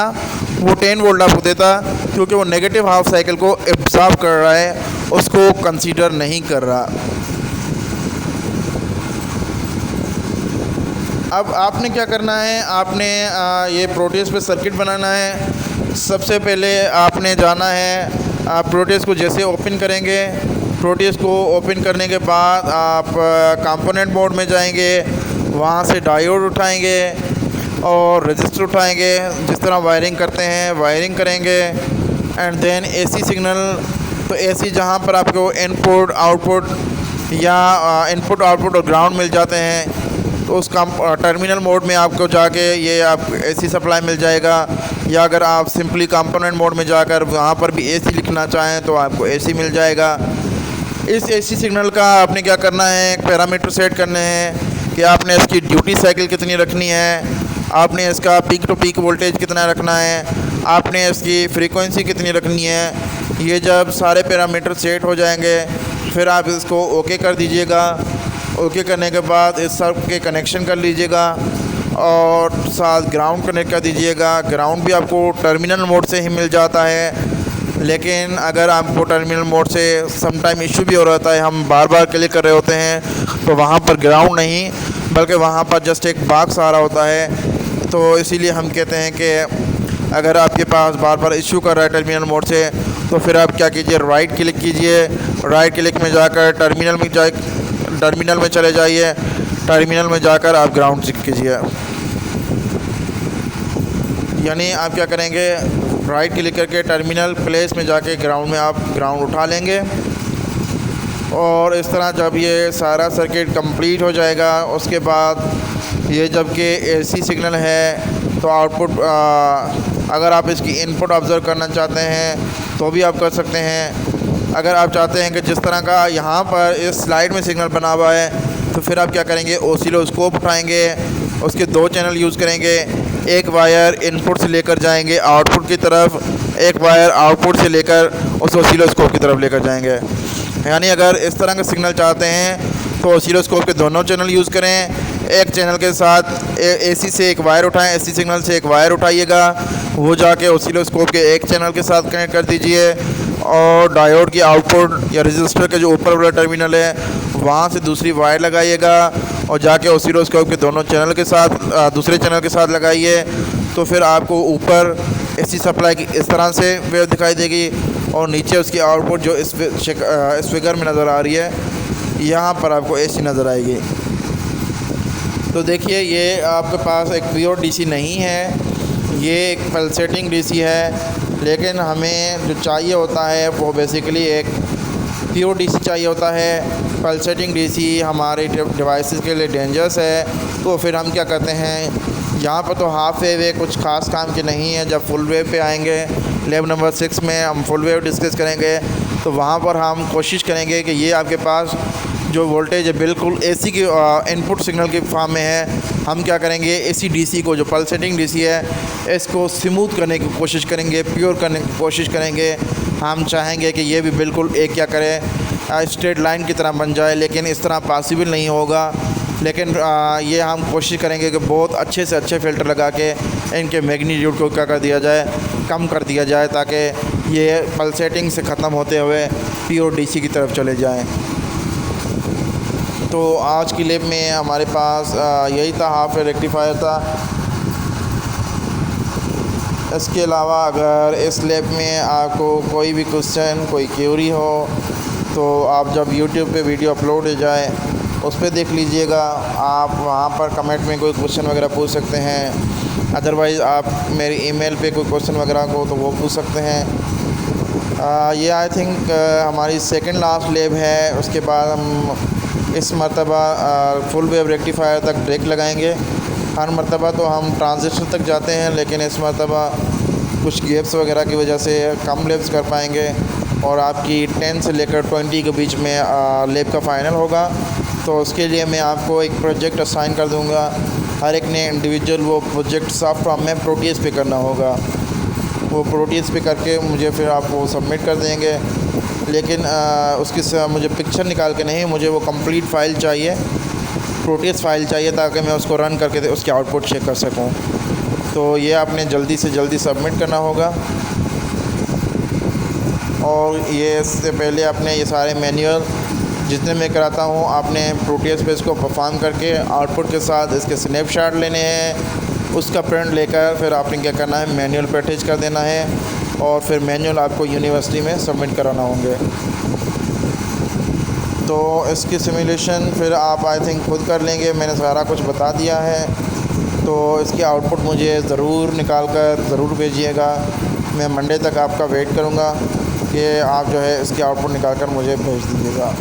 वो 10 वोल्ट आपको देता, क्योंकि वो नेगेटिव हाफ साइकिल को एब्जॉर्ब कर रहा है, उसको कंसीडर नहीं कर रहा। अब आपने क्या करना है, आपने ये प्रोटेस पे सर्किट बनाना है। सबसे पहले आपने जाना है, आप प्रोटेस को जैसे ओपन करेंगे, प्रोटेस को ओपन करने के बाद आप कंपोनेंट मोड में जाएंगे, वहाँ से डायोड उठाएंगे और रजिस्टर उठाएंगे, जिस तरह वायरिंग करते हैं वायरिंग करेंगे। एंड देन एसी सिग्नल, तो एसी जहाँ पर आपको इनपुट आउटपुट या इनपुट आउटपुट और ग्राउंड मिल जाते हैं, तो उस टर्मिनल मोड में आपको जाके ये आप एसी सप्लाई मिल जाएगा। या अगर आप सिंपली कंपोनेंट मोड में जाकर वहाँ पर भी एसी लिखना चाहें तो आपको एसी मिल जाएगा। इस एसी सिग्नल का आपने क्या करना है, एक पैरामीटर सेट करने हैं कि आपने इसकी ड्यूटी साइकिल कितनी रखनी है, आपने इसका पीक टू पीक वोल्टेज कितना रखना है, आपने इसकी फ्रीक्वेंसी कितनी रखनी है। ये जब सारे पैरामीटर सेट हो जाएंगे फिर आप इसको ओके कर दीजिएगा। ओके करने के बाद इस सब के कनेक्शन कर लीजिएगा और साथ ग्राउंड कनेक्ट कर दीजिएगा। ग्राउंड भी आपको टर्मिनल मोड से ही मिल जाता है, लेकिन अगर आपको टर्मिनल मोड से सम टाइम इशू भी हो रहता है, हम बार बार क्लिक कर रहे होते हैं तो वहाँ पर ग्राउंड नहीं बल्कि वहाँ पर जस्ट एक बॉक्स आ रहा होता है। तो इसीलिए हम कहते हैं कि अगर आपके पास बार बार इशू कर रहा है टर्मिनल मोड से, तो फिर आप क्या कीजिए, राइट क्लिक कीजिए। राइट क्लिक में जाकर टर्मिनल में चले जाइए, टर्मिनल में जाकर आप ग्राउंड चेक कीजिए। यानी आप क्या करेंगे, राइट क्लिक करके टर्मिनल प्लेस में जाके ग्राउंड में आप ग्राउंड उठा लेंगे। और इस तरह जब ये सारा सर्किट कंप्लीट हो जाएगा, उसके बाद ये जबकि एसी सिग्नल है तो आउटपुट अगर आप इसकी इनपुट ऑब्ज़र्व करना चाहते हैं तो भी आप कर सकते हैं। अगर आप चाहते हैं कि जिस तरह का यहाँ पर इस स्लाइड में सिग्नल बना हुआ है, तो फिर आप क्या करेंगे, ओसिलोस्कोप उठाएंगे, उसके 2 चैनल यूज़ करेंगे। एक वायर इनपुट से लेकर जाएंगे आउटपुट की तरफ, एक वायर आउटपुट से लेकर उस ओसिलोस्कोप की तरफ लेकर जाएंगे। यानी अगर इस तरह का सिग्नल चाहते हैं तो ओसिलोस्कोप के दोनों चैनल यूज़ करें। एक चैनल के साथ एसी से एक वायर उठाएं, एसी सिग्नल से एक वायर उठाइएगा, वो जाके ओसिलोस्कोप के एक चैनल के साथ कनेक्ट कर दीजिए और डायोड की आउटपुट या रजिस्टर के जो ऊपर वाला टर्मिनल है वहाँ से दूसरी वायर लगाइएगा और जाके ओसिलोस्कोप के दोनों चैनल के साथ दूसरे चैनल के साथ लगाइए। तो फिर आपको ऊपर एसी सप्लाई की इस तरह से वेव दिखाई देगी और नीचे उसकी आउटपुट जो इस फिगर में नज़र आ रही है, यहाँ पर आपको एसी नज़र आएगी। तो देखिए ये आपके पास एक प्योर डीसी नहीं है, ये एक पल्सेटिंग डीसी है, लेकिन हमें जो चाहिए होता है वो बेसिकली एक प्योर डीसी चाहिए होता है। पल्सेटिंग डीसी हमारे डिवाइसेस के लिए डेंजरस है। तो फिर हम क्या करते हैं, यहाँ पर तो हाफ वेव है, कुछ ख़ास काम की नहीं है। जब फुल वेव पे आएंगे लैब नंबर 6 में हम फुल वेव डिस्कस करेंगे, तो वहाँ पर हम कोशिश करेंगे कि ये आपके पास जो वोल्टेज है बिल्कुल एसी की इनपुट सिग्नल के फॉर्म में है। हम क्या करेंगे, एसी डीसी को जो पल्सेटिंग डीसी है इसको स्मूथ करने की कोशिश करेंगे, प्योर करने की कोशिश करेंगे। हम चाहेंगे कि ये भी बिल्कुल एक क्या करे, स्ट्रेट लाइन की तरह बन जाए, लेकिन इस तरह पॉसिबल नहीं होगा। लेकिन ये हम कोशिश करेंगे कि बहुत अच्छे से अच्छे फ़िल्टर लगा के इनके मैग्नीट्यूड को क्या कर दिया जाए, कम कर दिया जाए, ताकि ये पल्सेटिंग से ख़त्म होते हुए प्योर डीसी की तरफ चले जाएं। तो आज की लैब में हमारे पास यही था, हाफ रेक्टिफायर था। इसके अलावा अगर इस लैब में आपको कोई भी क्वेश्चन, कोई क्वेरी हो, तो आप जब YouTube पे वीडियो अपलोड हो जाए उस पर देख लीजिएगा। आप वहाँ पर कमेंट में कोई क्वेश्चन वगैरह पूछ सकते हैं। अदरवाइज़ आप मेरी ईमेल पे कोई क्वेश्चन वगैरह को तो वो पूछ सकते हैं। ये आई थिंक हमारी सेकंड लास्ट लैब है। उसके बाद हम इस मरतबा फुल वेव रेक्टिफायर तक ब्रेक लगाएंगे। हर मरतबा तो हम ट्रांजिस्टर तक जाते हैं, लेकिन इस मरतबा कुछ गैप्स वगैरह की वजह से कम लैब्स कर पाएंगे और आपकी 10 से लेकर 20 के बीच में लैब का फ़ाइनल होगा। तो उसके लिए मैं आपको एक प्रोजेक्ट असाइन कर दूंगा। हर एक ने इंडिविजुअल वो प्रोजेक्ट सॉफ्ट फॉर्म में प्रोटीज पे करना होगा। वो प्रोटीज पे करके मुझे फिर आप वो सबमिट कर देंगे, लेकिन उसकी मुझे पिक्चर निकाल के नहीं, मुझे वो कंप्लीट फ़ाइल चाहिए। प्रोटीएस फ़ाइल चाहिए ताकि मैं उसको रन करके उसके आउटपुट चेक कर सकूं। तो ये आपने जल्दी से जल्दी सबमिट करना होगा। और ये इससे पहले आपने ये सारे मैनुअल जितने मैं कराता हूँ आपने प्रोटीएस पे इसको परफॉर्म करके आउटपुट के साथ इसके स्नैपशॉट लेने हैं, उसका प्रिंट लेकर फिर आपने क्या करना है, मैनुअल पे अटैच कर देना है और फिर मैनुअल आपको यूनिवर्सिटी में सबमिट कराना होंगे। तो इसकी सिमुलेशन फिर आप आई थिंक खुद कर लेंगे, मैंने सारा कुछ बता दिया है। तो इसकी आउटपुट मुझे ज़रूर निकाल कर ज़रूर भेजिएगा। मैं मंडे तक आपका वेट करूँगा कि आप जो है इसकी आउटपुट निकाल कर मुझे भेज दीजिएगा।